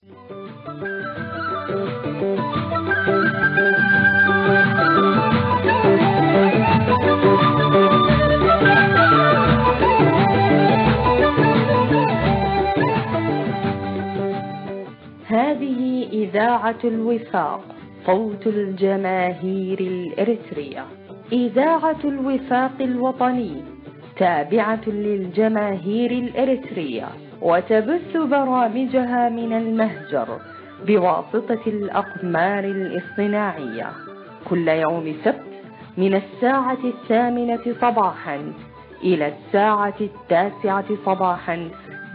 هذه إذاعة الوفاق، صوت الجماهير الإريترية. إذاعة الوفاق الوطني تابعة للجماهير الإريترية، وتبث برامجها من المهجر بواسطة الأقمار الاصطناعية كل يوم سبت من 8:00 صباحا إلى 9:00 صباحا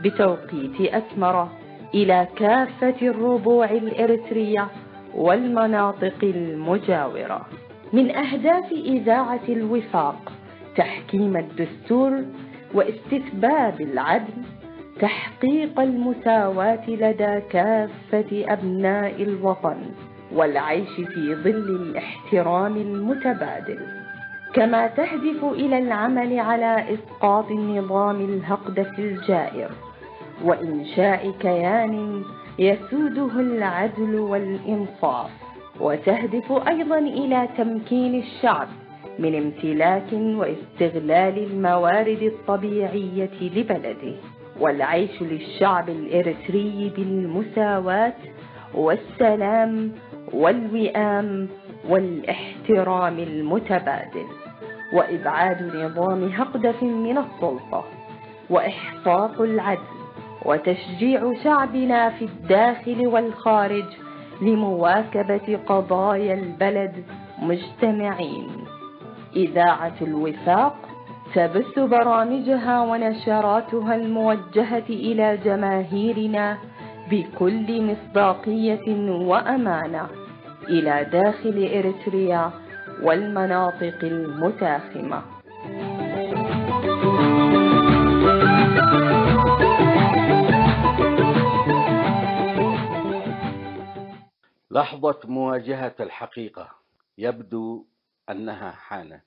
بتوقيت أسمرة، إلى كافة الربوع الإريترية والمناطق المجاورة. من أهداف إذاعة الوفاق تحكيم الدستور واستتباب العدل، تحقيق المساواة لدى كافة أبناء الوطن، والعيش في ظل الاحترام المتبادل، كما تهدف إلى العمل على إسقاط النظام الهقدة الجائر وإنشاء كيان يسوده العدل والإنصاف، وتهدف أيضا إلى تمكين الشعب من امتلاك واستغلال الموارد الطبيعية لبلده، والعيش للشعب الإريتري بالمساواة والسلام والوئام والاحترام المتبادل، وإبعاد نظام هقدة من السلطة، وإحقاق العدل، وتشجيع شعبنا في الداخل والخارج لمواكبة قضايا البلد مجتمعين. إذاعة الوفاق تبث برامجها ونشراتها الموجهة إلى جماهيرنا بكل مصداقية وأمانة إلى داخل إريتريا والمناطق المتاخمة. لحظة مواجهة الحقيقة يبدو أنها حانت.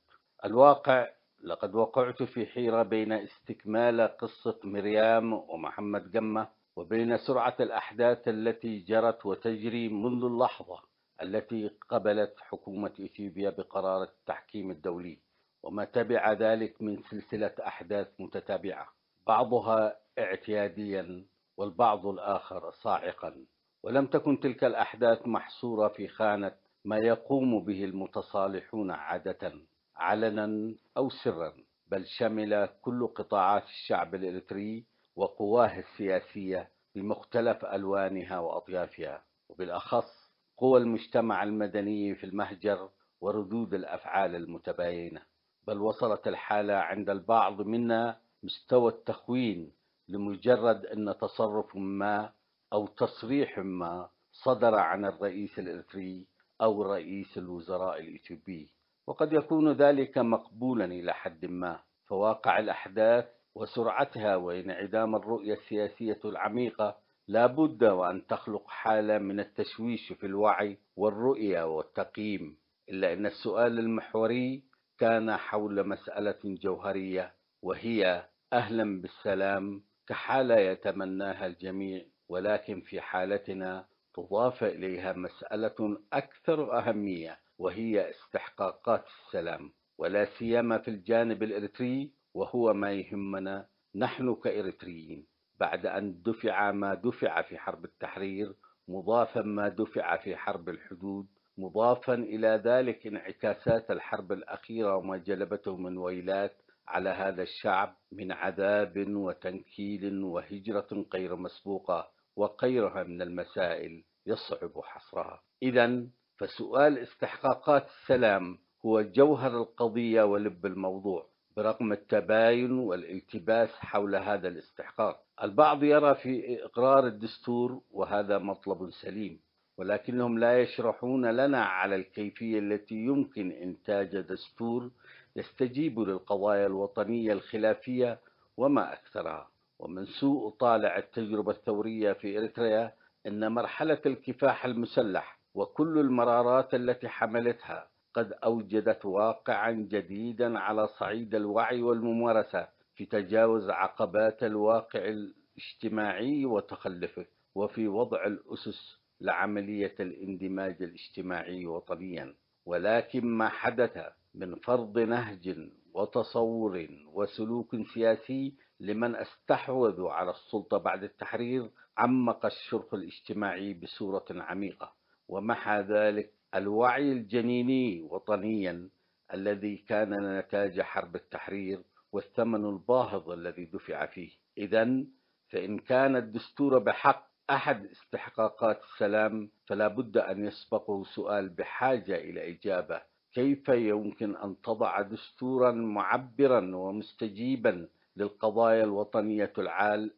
الواقع لقد وقعت في حيرة بين استكمال قصة مريم ومحمد جمة وبين سرعة الأحداث التي جرت وتجري منذ اللحظة التي قبلت حكومة إثيوبيا بقرار التحكيم الدولي، وما تبع ذلك من سلسلة أحداث متتابعة، بعضها اعتياديا والبعض الآخر صاعقا. ولم تكن تلك الأحداث محصورة في خانة ما يقوم به المتصالحون عادة علنا أو سرا، بل شمل كل قطاعات الشعب الإريتري وقواه السياسية بمختلف ألوانها وأطيافها، وبالأخص قوى المجتمع المدني في المهجر وردود الأفعال المتباينة. بل وصلت الحالة عند البعض منا مستوى التخوين لمجرد أن تصرف ما أو تصريح ما صدر عن الرئيس الإريتري أو رئيس الوزراء الإثيوبي، وقد يكون ذلك مقبولا إلى حد ما، فواقع الأحداث وسرعتها وانعدام الرؤية السياسية العميقة لا بد وأن تخلق حالة من التشويش في الوعي والرؤية والتقييم، إلا أن السؤال المحوري كان حول مسألة جوهرية، وهي أهلا بالسلام كحالة يتمناها الجميع، ولكن في حالتنا تضاف إليها مسألة أكثر أهمية، وهي استحقاقات السلام، ولا سيما في الجانب الإريتري، وهو ما يهمنا نحن كإريتريين، بعد أن دفع ما دفع في حرب التحرير، مضافا ما دفع في حرب الحدود، مضافا إلى ذلك انعكاسات الحرب الأخيرة وما جلبته من ويلات على هذا الشعب من عذاب وتنكيل وهجرة غير مسبوقة وغيرها من المسائل يصعب حصرها. إذن فسؤال استحقاقات السلام هو جوهر القضية ولب الموضوع، برغم التباين والالتباس حول هذا الاستحقاق. البعض يرى في إقرار الدستور، وهذا مطلب سليم، ولكنهم لا يشرحون لنا على الكيفية التي يمكن إنتاج دستور يستجيب للقضايا الوطنية الخلافية وما أكثرها. ومن سوء طالع التجربة الثورية في إريتريا أن مرحلة الكفاح المسلح وكل المرارات التي حملتها قد أوجدت واقعا جديدا على صعيد الوعي والممارسة في تجاوز عقبات الواقع الاجتماعي وتخلفه، وفي وضع الأسس لعملية الاندماج الاجتماعي وطنيا. ولكن ما حدث من فرض نهج وتصور وسلوك سياسي لمن استحوذوا على السلطة بعد التحرير عمق الشرخ الاجتماعي بصورة عميقة، ومحى ذلك الوعي الجنيني وطنيا الذي كان نتاج حرب التحرير والثمن الباهظ الذي دفع فيه. إذن فإن كان الدستور بحق أحد استحقاقات السلام، فلا بد أن يسبقه سؤال بحاجة إلى إجابة: كيف يمكن أن تضع دستورا معبرا ومستجيبا للقضايا الوطنية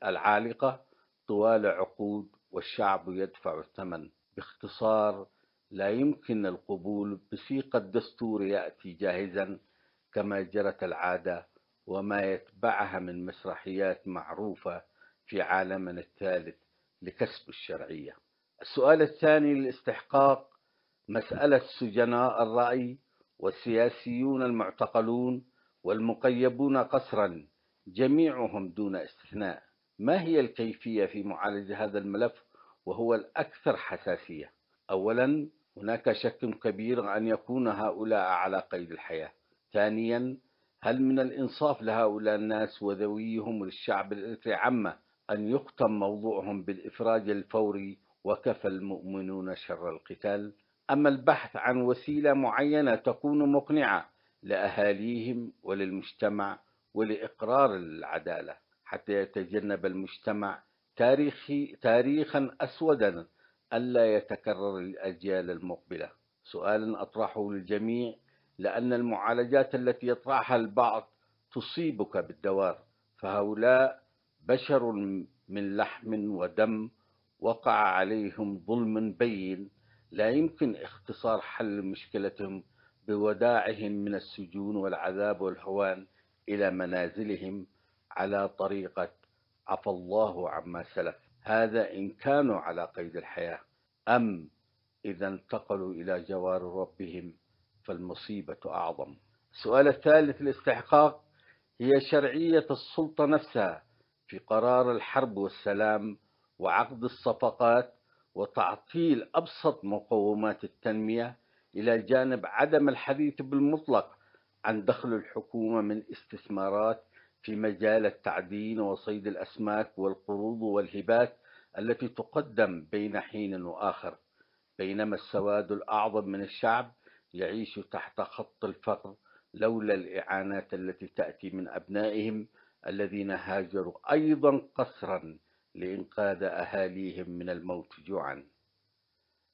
العالقة طوال عقود والشعب يدفع الثمن؟ باختصار، لا يمكن القبول بصيغة دستور يأتي جاهزا كما جرت العادة وما يتبعها من مسرحيات معروفة في عالمنا الثالث لكسب الشرعية. السؤال الثاني للاستحقاق مسألة سجناء الرأي والسياسيون المعتقلون والمقيبون قسرا جميعهم دون استثناء. ما هي الكيفية في معالجة هذا الملف وهو الأكثر حساسية؟ أولا، هناك شك كبير أن يكون هؤلاء على قيد الحياة. ثانيا، هل من الإنصاف لهؤلاء الناس وذويهم وللشعب الإرثي عامة أن يختم موضوعهم بالإفراج الفوري وكفى المؤمنون شر القتال؟ أما البحث عن وسيلة معينة تكون مقنعة لأهاليهم وللمجتمع ولإقرار العدالة حتى يتجنب المجتمع تاريخا أسودا ألا يتكرر الأجيال المقبلة. سؤال أطرحه للجميع لأن المعالجات التي يطرحها البعض تصيبك بالدوار، فهؤلاء بشر من لحم ودم وقع عليهم ظلم بين، لا يمكن اختصار حل مشكلتهم بوداعهم من السجون والعذاب والهوان إلى منازلهم على طريقة عفى الله عما سلف. هذا إن كانوا على قيد الحياة، أم إذا انتقلوا إلى جوار ربهم فالمصيبة أعظم. السؤال الثالث الاستحقاق هي شرعية السلطة نفسها في قرار الحرب والسلام وعقد الصفقات وتعطيل أبسط مقومات التنمية، إلى جانب عدم الحديث بالمطلق عن دخل الحكومة من استثمارات في مجال التعدين وصيد الأسماك والقروض والهبات التي تقدم بين حين وآخر، بينما السواد الأعظم من الشعب يعيش تحت خط الفقر لولا الإعانات التي تأتي من أبنائهم الذين هاجروا أيضا قسرا لإنقاذ أهاليهم من الموت جوعا.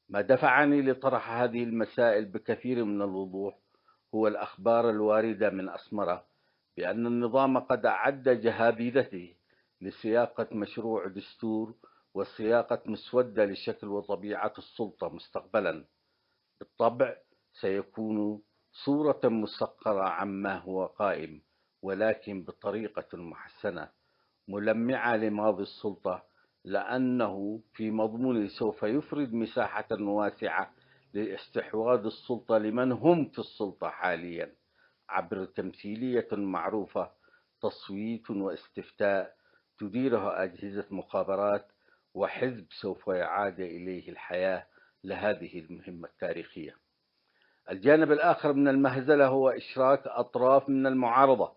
ما دفعني لطرح هذه المسائل بكثير من الوضوح هو الأخبار الواردة من أسمرة بأن النظام قد أعد جهابذته لصياغة مشروع دستور وصياغة مسودة لشكل وطبيعة السلطة مستقبلا. بالطبع سيكون صورة مسقرة عما هو قائم، ولكن بطريقة محسنة ملمعة لماضي السلطة، لأنه في مضمونه سوف يفرد مساحة واسعة لاستحواذ السلطة لمن هم في السلطة حاليا عبر تمثيلية معروفة، تصويت واستفتاء تديرها أجهزة مخابرات وحزب سوف يعاد إليه الحياة لهذه المهمة التاريخية. الجانب الآخر من المهزلة هو إشراك أطراف من المعارضة،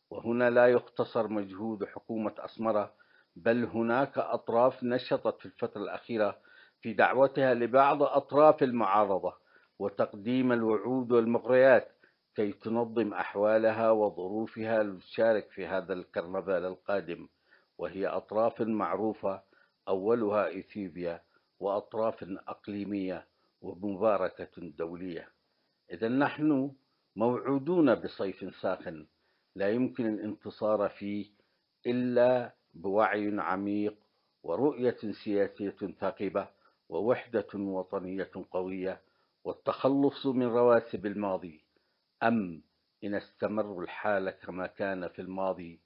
وهنا لا يقتصر مجهود حكومة أسمرة، بل هناك أطراف نشطت في الفترة الأخيرة في دعوتها لبعض أطراف المعارضة وتقديم الوعود والمغريات كي تنظم أحوالها وظروفها لتشارك في هذا الكرنفال القادم، وهي أطراف معروفة أولها إثيوبيا وأطراف أقليمية ومباركة دولية. إذا نحن موعودون بصيف ساخن لا يمكن الانتصار فيه إلا بوعي عميق ورؤية سياسية ثاقبة ووحدة وطنية قوية والتخلص من رواسب الماضي. أم إن استمر الحال كما كان في الماضي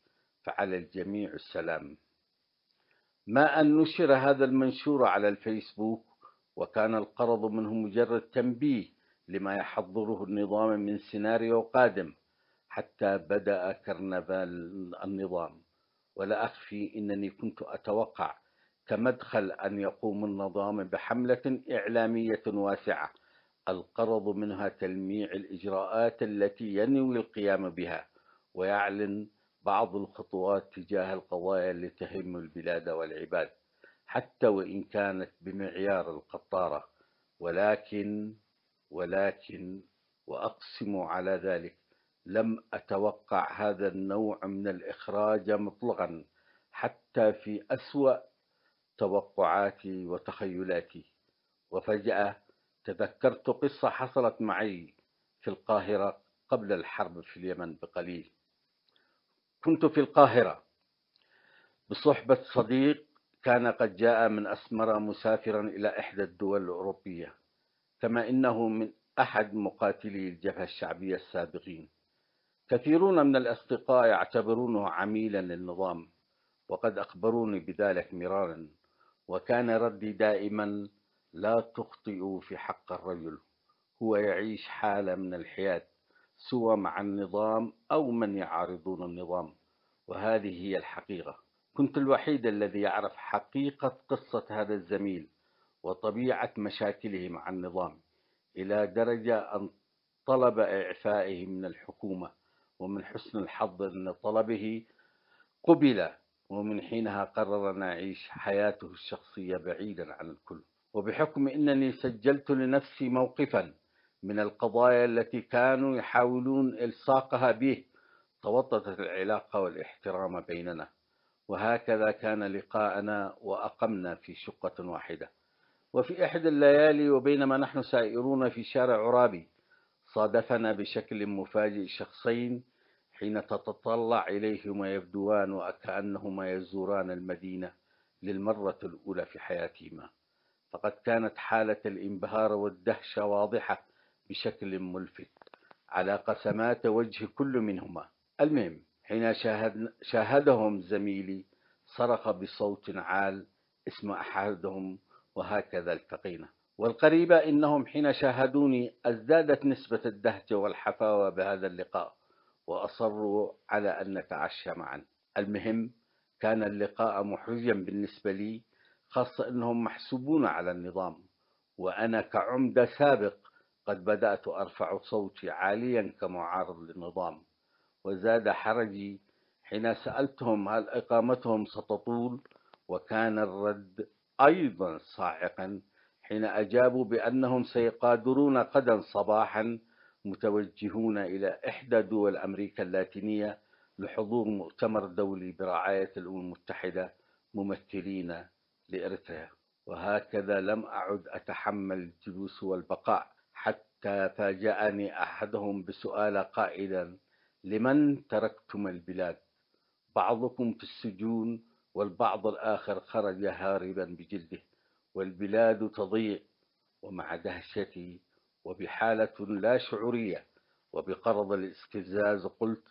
فعلى الجميع السلام. ما أن نشر هذا المنشور على الفيسبوك وكان الغرض منه مجرد تنبيه لما يحضره النظام من سيناريو قادم حتى بدأ كرنفال النظام. ولا أخفي أنني كنت أتوقع كمدخل أن يقوم النظام بحملة إعلامية واسعة الغرض منها تلميع الإجراءات التي ينوي القيام بها، ويعلن بعض الخطوات تجاه القضايا التي تهم البلاد والعباد، حتى وإن كانت بمعيار القطارة. ولكن وأقسم على ذلك لم أتوقع هذا النوع من الإخراج مطلقا، حتى في أسوأ توقعاتي وتخيلاتي. وفجأة تذكرت قصة حصلت معي في القاهرة قبل الحرب في اليمن بقليل. كنت في القاهرة بصحبة صديق كان قد جاء من أسمرة مسافرا إلى إحدى الدول الأوروبية، كما إنه من أحد مقاتلي الجبهة الشعبية السابقين. كثيرون من الأصدقاء يعتبرونه عميلا للنظام، وقد أخبروني بذلك مرارا، وكان ردي دائما: لا تخطئوا في حق الرجل، هو يعيش حالة من الحياد سواء مع النظام أو من يعارضون النظام، وهذه هي الحقيقة. كنت الوحيد الذي يعرف حقيقة قصة هذا الزميل وطبيعة مشاكله مع النظام، إلى درجة أن طلب إعفائه من الحكومة، ومن حسن الحظ أن طلبه قبل، ومن حينها قرر أن يعيش حياته الشخصية بعيدا عن الكل. وبحكم أنني سجلت لنفسي موقفا من القضايا التي كانوا يحاولون إلصاقها به، توطدت العلاقة والاحترام بيننا، وهكذا كان لقاءنا، وأقمنا في شقة واحدة. وفي إحدى الليالي وبينما نحن سائرون في شارع عرابي، صادفنا بشكل مفاجئ شخصين حين تتطلع إليهما يبدوان وكأنهما يزوران المدينة للمرة الأولى في حياتهما، فقد كانت حالة الانبهار والدهشة واضحة بشكل ملفت على قسمات وجه كل منهما. المهم حين شاهدهم زميلي صرخ بصوت عال اسم أحدهم، وهكذا التقينا. والقريبة إنهم حين شاهدوني ازدادت نسبة الدهشة والحفاوة بهذا اللقاء، وأصروا على أن نتعشى معا. المهم كان اللقاء محرجا بالنسبة لي، خاصة أنهم محسوبون على النظام، وأنا كعمدة سابق قد بدأت أرفع صوتي عاليا كمعارض للنظام. وزاد حرجي حين سألتهم هل إقامتهم ستطول، وكان الرد أيضا صاعقا حين أجابوا بأنهم سيغادرون غدا صباحا متوجهون إلى إحدى دول أمريكا اللاتينية لحضور مؤتمر دولي برعاية الأمم المتحدة ممثلين لإريتريا. وهكذا لم أعد أتحمل الجلوس والبقاء، حتى فاجأني أحدهم بسؤال قائلا: لمن تركتم البلاد؟ بعضكم في السجون، والبعض الآخر خرج هاربا بجلده، والبلاد تضيع. ومع دهشتي وبحالة لا شعورية وبقرض الاستفزاز قلت: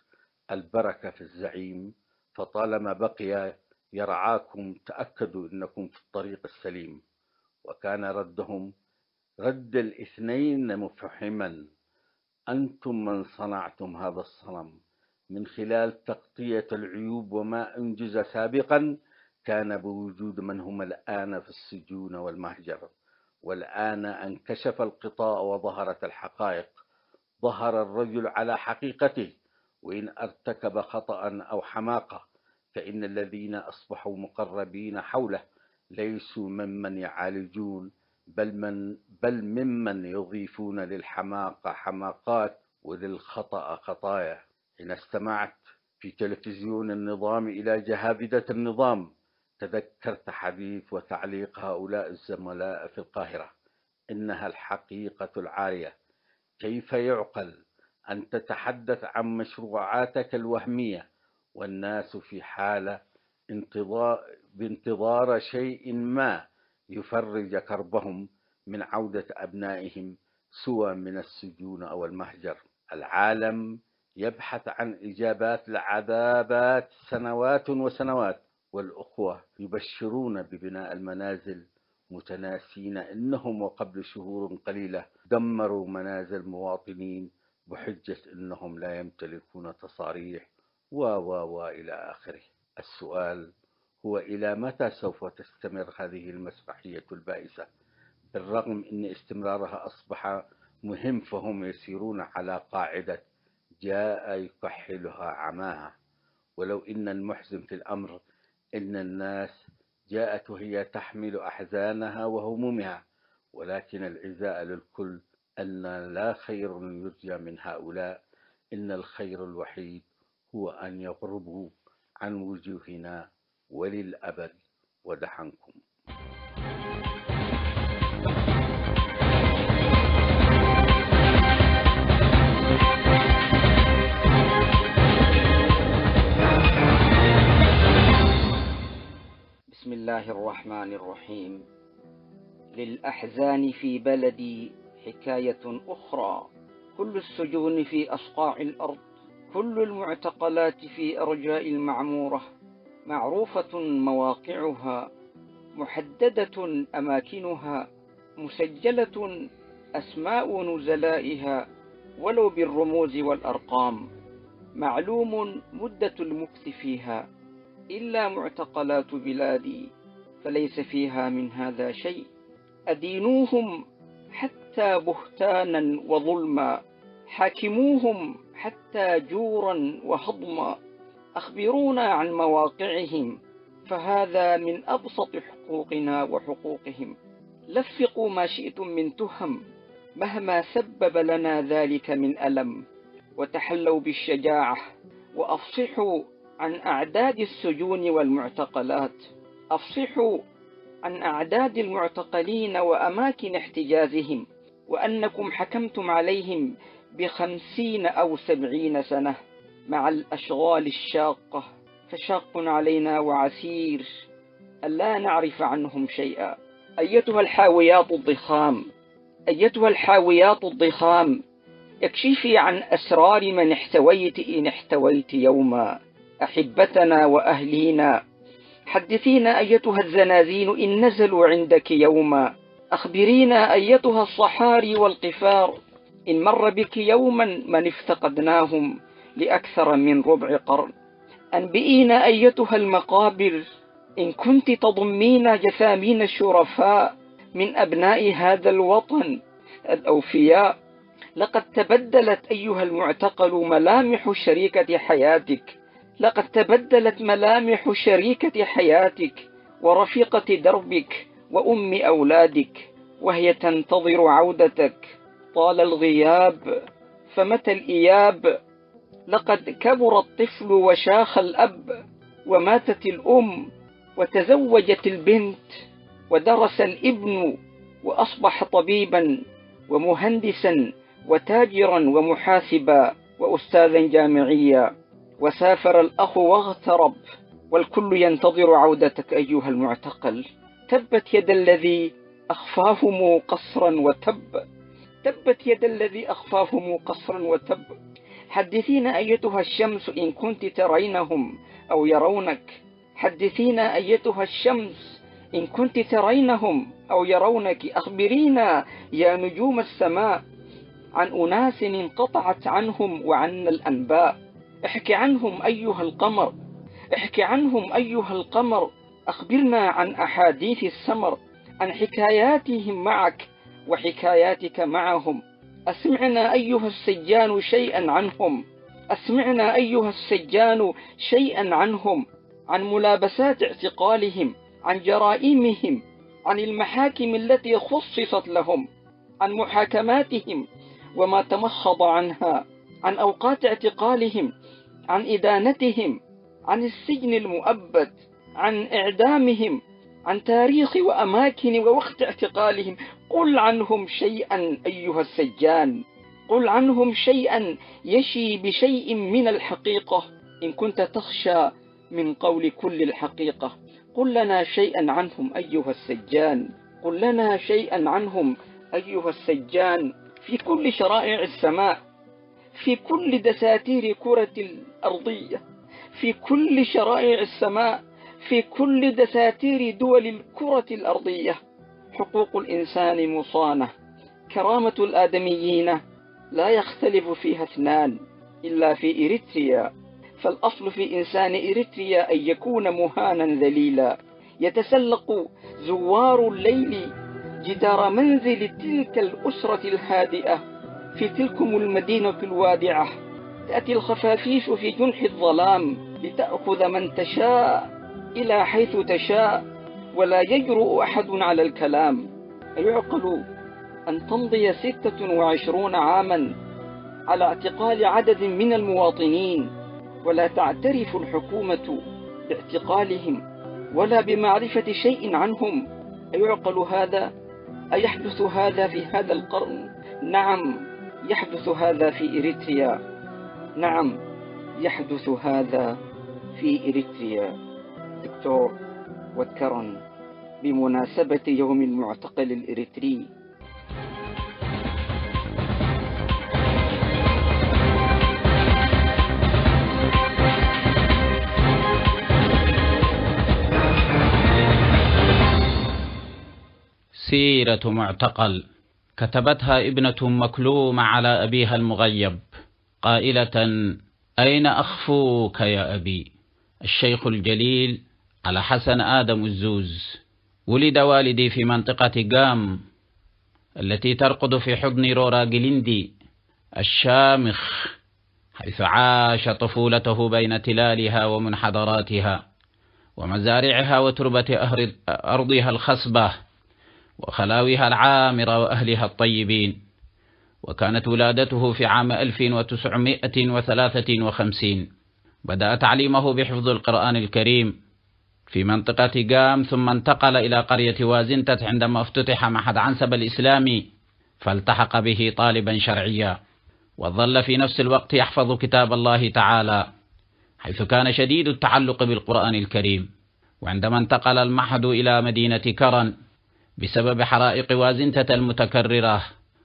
البركة في الزعيم، فطالما بقي يرعاكم تأكدوا أنكم في الطريق السليم. وكان ردهم رد الاثنين مفحما: أنتم من صنعتم هذا الصنم. من خلال تغطية العيوب وما أنجز سابقا، كان بوجود من هم الآن في السجون والمهجر. والآن انكشف الغطاء وظهرت الحقائق. ظهر الرجل على حقيقته، وإن ارتكب خطأ أو حماقة فإن الذين أصبحوا مقربين حوله ليسوا ممن يعالجون، بل ممن يضيفون للحماقة حماقات وللخطأ خطايا. حين استمعت في تلفزيون النظام إلى جهابذة النظام، تذكرت حديث وتعليق هؤلاء الزملاء في القاهرة: إنها الحقيقة العارية. كيف يعقل أن تتحدث عن مشروعاتك الوهمية والناس في حالة بانتظار شيء ما يفرج كربهم من عودة أبنائهم سواء من السجون أو المهجر؟ العالم يبحث عن إجابات لعذابات سنوات وسنوات، والأخوة يبشرون ببناء المنازل متناسين إنهم وقبل شهور قليلة دمروا منازل مواطنين بحجة إنهم لا يمتلكون تصاريح إلى آخره. السؤال هو إلى متى سوف تستمر هذه المسرحية البائسة؟ بالرغم أن استمرارها أصبح مهم، فهم يسيرون على قاعدة جاء يكحلها عماها. ولو أن المحزن في الأمر أن الناس جاءت وهي تحمل أحزانها وهمومها، ولكن العزاء للكل أن لا خير يرجى من هؤلاء، إن الخير الوحيد هو أن يغربوا عن وجوهنا وللأبد ودحنكم. بسم الله الرحمن الرحيم. للأحزان في بلدي حكاية أخرى، كل السجون في أصقاع الأرض، كل المعتقلات في أرجاء المعمورة، معروفة مواقعها، محددة أماكنها، مسجلة أسماء نزلائها ولو بالرموز والأرقام، معلوم مدة المكث فيها، إلا معتقلات بلادي فليس فيها من هذا شيء. أدينوهم حتى بهتانا وظلما، حاكموهم حتى جورا وهضما، أخبرونا عن مواقعهم فهذا من أبسط حقوقنا وحقوقهم. لفقوا ما شئتم من تهم مهما سبب لنا ذلك من ألم، وتحلوا بالشجاعة وأفصحوا عن أعداد السجون والمعتقلات، أفصحوا عن أعداد المعتقلين وأماكن احتجازهم، وأنكم حكمتم عليهم ب50 أو 70 سنة مع الأشغال الشاقة، فشاق علينا وعسير ألا نعرف عنهم شيئا. أيتها الحاويات الضخام، أيتها الحاويات الضخام، اكشفي عن أسرار من احتويت إن احتويت يوما أحبتنا وأهلينا. حدثينا أيتها الزنازين إن نزلوا عندك يوما، أخبرينا أيتها الصحاري والقفار إن مر بك يوما من افتقدناهم لأكثر من ربع قرن. أنبئينا أيتها المقابر إن كنت تضمين جثامين الشرفاء من أبناء هذا الوطن الأوفياء. لقد تبدلت أيها المعتقل ملامح شريكة حياتك، لقد تبدلت ملامح شريكة حياتك ورفيقة دربك وأم أولادك، وهي تنتظر عودتك. طال الغياب فمتى الإياب؟ لقد كبر الطفل وشاخ الأب، وماتت الأم وتزوجت البنت، ودرس الابن وأصبح طبيبا ومهندسا وتاجرا ومحاسبا وأستاذا جامعيا، وسافر الأخ واغترب، والكل ينتظر عودتك أيها المعتقل. تبت يد الذي أخفاهم قصرا وتب، تبت يد الذي أخفاهم قصرا وتب. حدثينا أيتها الشمس إن كنت ترينهم أو يرونك، حدثينا أيتها الشمس إن كنت ترينهم أو يرونك. أخبرينا يا نجوم السماء عن أناس انقطعت عنهم وعنا الأنباء. احكي عنهم أيها القمر، احكي عنهم أيها القمر. أخبرنا عن أحاديث السمر، عن حكاياتهم معك وحكاياتك معهم. أسمعنا أيها السجان شيئا عنهم، أسمعنا أيها السجان شيئا عنهم، عن ملابسات اعتقالهم، عن جرائمهم، عن المحاكم التي خصصت لهم، عن محاكماتهم وما تمخض عنها، عن أوقات اعتقالهم، عن إدانتهم، عن السجن المؤبد، عن إعدامهم، عن تاريخ وأماكن ووقت اعتقالهم. قل عنهم شيئا أيها السجان، قل عنهم شيئا يشي بشيء من الحقيقة إن كنت تخشى من قول كل الحقيقة. قل لنا شيئا عنهم أيها السجان، قل لنا شيئا عنهم أيها السجان. في كل شرائع السماء، في كل دساتير كرة الأرضية، في كل شرائع السماء، في كل دساتير دول الكرة الأرضية، حقوق الإنسان مصانة، كرامة الآدميين لا يختلف فيها اثنان إلا في إريتريا، فالأصل في إنسان إريتريا أن يكون مهانا ذليلا. يتسلق زوار الليل جدار منزل تلك الأسرة الهادئة في تلكم المدينة الوادعة. تأتي الخفافيش في جنح الظلام لتأخذ من تشاء إلى حيث تشاء، ولا يجرؤ أحد على الكلام. أيعقل أن تمضي 26 عاما على اعتقال عدد من المواطنين ولا تعترف الحكومة باعتقالهم ولا بمعرفة شيء عنهم؟ أيعقل هذا؟ أيحدث هذا في هذا القرن؟ نعم، يحدث هذا في إريتريا. نعم، يحدث هذا في إريتريا. دكتور وتكرن بمناسبة يوم المعتقل الإريتري. سيرة معتقل كتبتها ابنة مكلومة على أبيها المغيب قائلة: أين أخفوك يا أبي؟ الشيخ الجليل على حسن آدم الزوز. ولد والدي في منطقة قام التي ترقد في حضن روراجلندي الشامخ، حيث عاش طفولته بين تلالها ومنحدراتها ومزارعها وتربة أرضها الخصبة وخلاويها العامرة وأهلها الطيبين. وكانت ولادته في عام 1953. بدأ تعليمه بحفظ القرآن الكريم في منطقة قام، ثم انتقل إلى قرية وازنتت عندما افتتح معهد عنسب الإسلامي، فالتحق به طالبا شرعيا، وظل في نفس الوقت يحفظ كتاب الله تعالى، حيث كان شديد التعلق بالقرآن الكريم. وعندما انتقل المعهد إلى مدينة كرن بسبب حرائق وازنتة المتكررة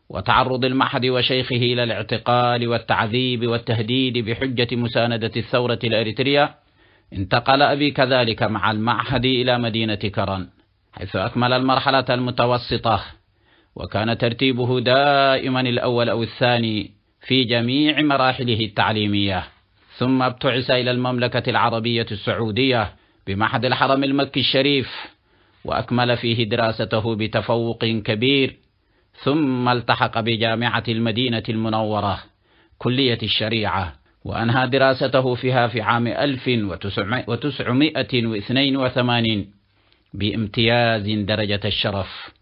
وتعرض المعهد وشيخه إلى الاعتقال والتعذيب والتهديد بحجة مساندة الثورة الإريترية، انتقل أبي كذلك مع المعهد إلى مدينة كرن، حيث أكمل المرحلة المتوسطة، وكان ترتيبه دائما الأول أو الثاني في جميع مراحله التعليمية. ثم ابتعث إلى المملكة العربية السعودية بمعهد الحرم المكي الشريف، وأكمل فيه دراسته بتفوق كبير، ثم التحق بجامعة المدينة المنورة كلية الشريعة، وأنهى دراسته فيها في عام 1982 بامتياز درجة الشرف.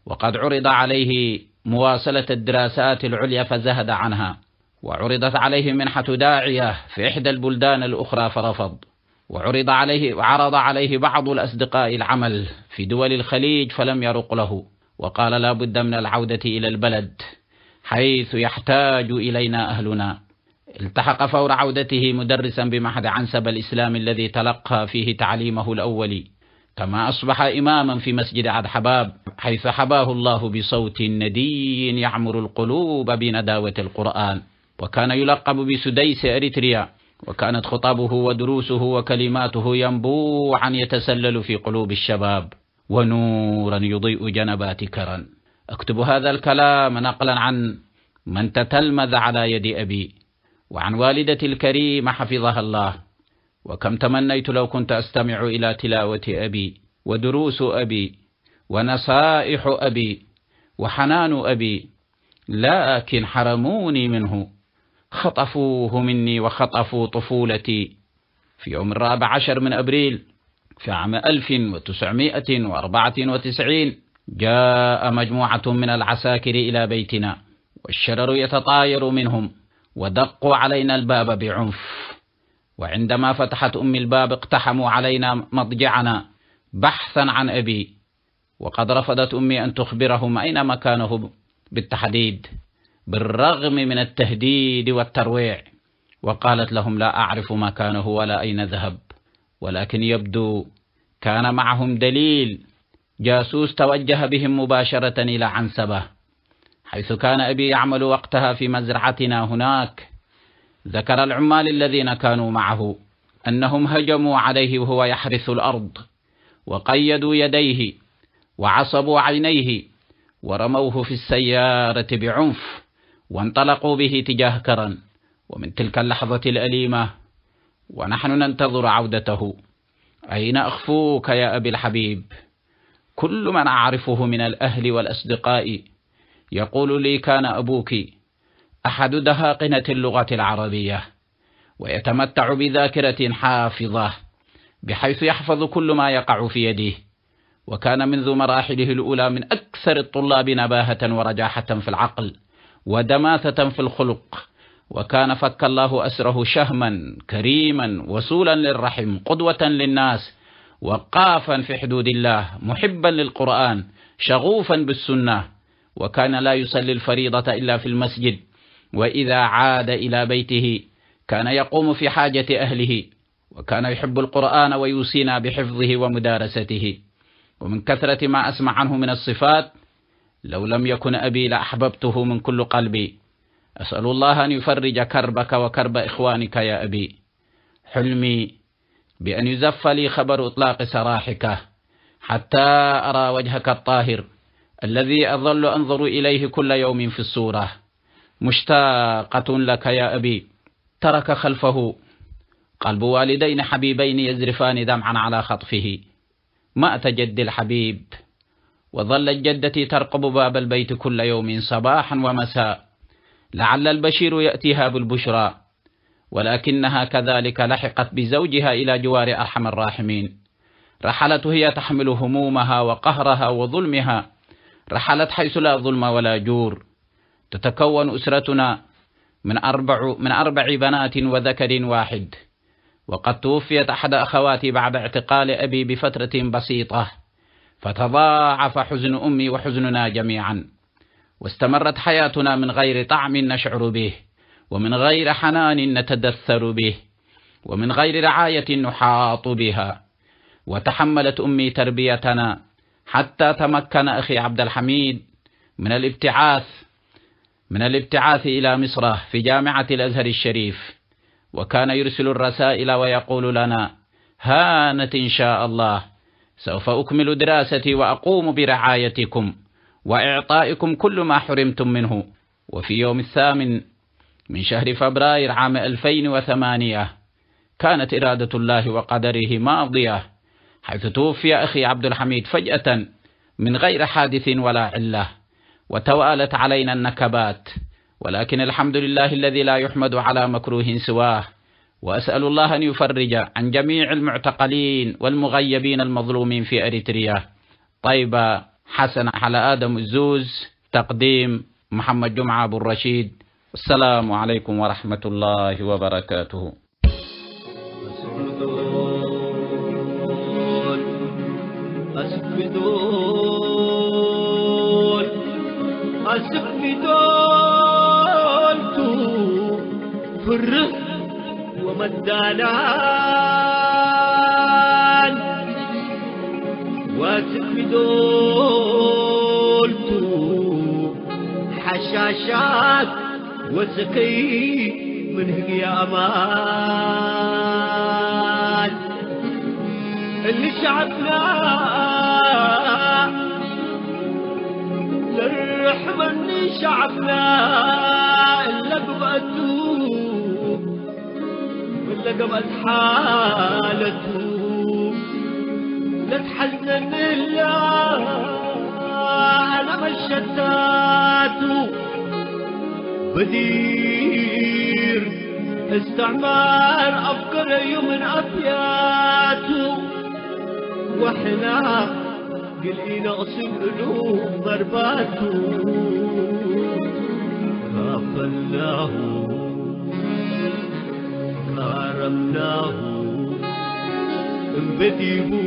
وقد عرض عليه مواصلة الدراسات العليا فزهد عنها، وعرضت عليه منحة داعية في إحدى البلدان الأخرى فرفض، وعرض عليه بعض الأصدقاء العمل في دول الخليج فلم يرق له، وقال لا بد من العودة إلى البلد حيث يحتاج إلينا أهلنا. التحق فور عودته مدرسا بمعهد عنسب الإسلام الذي تلقى فيه تعليمه الأولي، كما أصبح إماما في مسجد عبد حباب، حيث حباه الله بصوت ندي يعمر القلوب بنداوة القرآن، وكان يلقب بسديس إريتريا. وكانت خطابه ودروسه وكلماته ينبوعا يتسلل في قلوب الشباب ونورا يضيء جنبات كرن. أكتب هذا الكلام نقلا عن من تتلمذ على يد أبي وعن والدتي الكريمة حفظها الله. وكم تمنيت لو كنت أستمع إلى تلاوة أبي ودروس أبي ونصائح أبي وحنان أبي، لكن حرموني منه، خطفوه مني وخطفوا طفولتي. في يوم 14 من أبريل في عام 1994 جاء مجموعة من العساكر إلى بيتنا، والشرر يتطاير منهم، ودقوا علينا الباب بعنف. وعندما فتحت أمي الباب اقتحموا علينا مضجعنا بحثا عن أبي، وقد رفضت أمي أن تخبرهم أين مكانه بالتحديد بالرغم من التهديد والترويع، وقالت لهم لا أعرف مكانه ولا أين ذهب، ولكن يبدو كان معهم دليل. جاسوس توجه بهم مباشرة إلى عنسبة، حيث كان أبي يعمل وقتها في مزرعتنا هناك. ذكر العمال الذين كانوا معه أنهم هجموا عليه وهو يحرث الأرض، وقيدوا يديه وعصبوا عينيه ورموه في السيارة بعنف، وانطلقوا به تجاه كرن. ومن تلك اللحظة الأليمة ونحن ننتظر عودته. أين أخفوك يا أبي الحبيب؟ كل من أعرفه من الأهل والأصدقاء يقول لي كان أبوك أحد دهاقنة اللغة العربية، ويتمتع بذاكرة حافظة بحيث يحفظ كل ما يقع في يده، وكان منذ مراحله الأولى من أكثر الطلاب نباهة ورجاحة في العقل ودماثة في الخلق، وكان فك الله أسره شهما كريما وصولا للرحم قدوة للناس وقافا في حدود الله محبا للقرآن شغوفا بالسنة، وكان لا يصلي الفريضة إلا في المسجد، وإذا عاد إلى بيته كان يقوم في حاجة أهله، وكان يحب القرآن ويوصينا بحفظه ومدارسته. ومن كثرة ما أسمع عنه من الصفات لو لم يكن أبي لأحببته من كل قلبي. أسأل الله أن يفرج كربك وكرب إخوانك يا أبي. حلمي بأن يزف لي خبر إطلاق سراحك حتى أرى وجهك الطاهر الذي أظل أنظر إليه كل يوم في الصورة. مشتاقة لك يا أبي. ترك خلفه قلب والدين حبيبين يزرفان دمعا على خطفه. مات جدي الحبيب، وظلت جدتي ترقب باب البيت كل يوم صباحا ومساء لعل البشير يأتيها بالبشرى، ولكنها كذلك لحقت بزوجها إلى جوار أرحم الراحمين. رحلت هي تحمل همومها وقهرها وظلمها، رحلت حيث لا ظلم ولا جور. تتكون أسرتنا من أربع بنات وذكر واحد، وقد توفيت أحد أخواتي بعد اعتقال أبي بفترة بسيطة، فتضاعف حزن أمي وحزننا جميعا، واستمرت حياتنا من غير طعم نشعر به، ومن غير حنان نتدثر به، ومن غير رعاية نحاط بها. وتحملت أمي تربيتنا حتى تمكن أخي عبد الحميد من الابتعاث إلى مصر في جامعة الأزهر الشريف، وكان يرسل الرسائل ويقول لنا: هانت إن شاء الله، سوف أكمل دراستي وأقوم برعايتكم وإعطائكم كل ما حرمتم منه. وفي يوم 8 من شهر فبراير عام 2008 كانت إرادة الله وقدره ماضية، حيث توفي أخي عبد الحميد فجأة من غير حادث ولا علة، وتوالت علينا النكبات، ولكن الحمد لله الذي لا يحمد على مكروه سواه. وأسأل الله أن يفرج عن جميع المعتقلين والمغيبين المظلومين في أريتريا. طيبة حسن على آدم الزوز، تقديم محمد جمعة أبو الرشيد. السلام عليكم ورحمة الله وبركاته. فره ومدانان واسكدولتو حشاشات وسكي منه يا أمان اللي شعبنا للرحمة اللي شعبنا اللقبته واللقبت حالته لا تحزن الله على مشتاته بدير استعمار أفكار يوم أبياته وحنا قلقينا أصل قلوب ضرباته غفلناه كرمناه انبديبو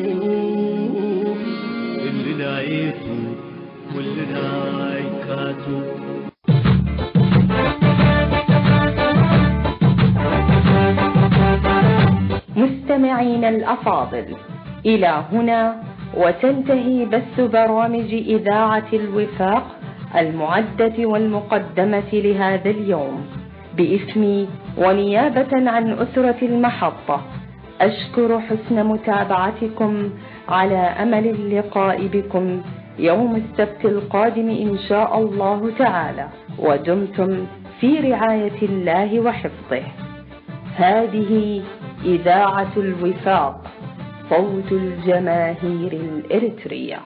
اللي نايته واللي نايكاته. مستمعين الأفاضل، إلى هنا وتنتهي بث برامج إذاعة الوفاق المعدة والمقدمة لهذا اليوم. باسمي ونيابة عن أسرة المحطة أشكر حسن متابعتكم، على أمل اللقاء بكم يوم السبت القادم إن شاء الله تعالى، ودمتم في رعاية الله وحفظه. هذه إذاعة الوفاق، صوت الجماهير الإريترية.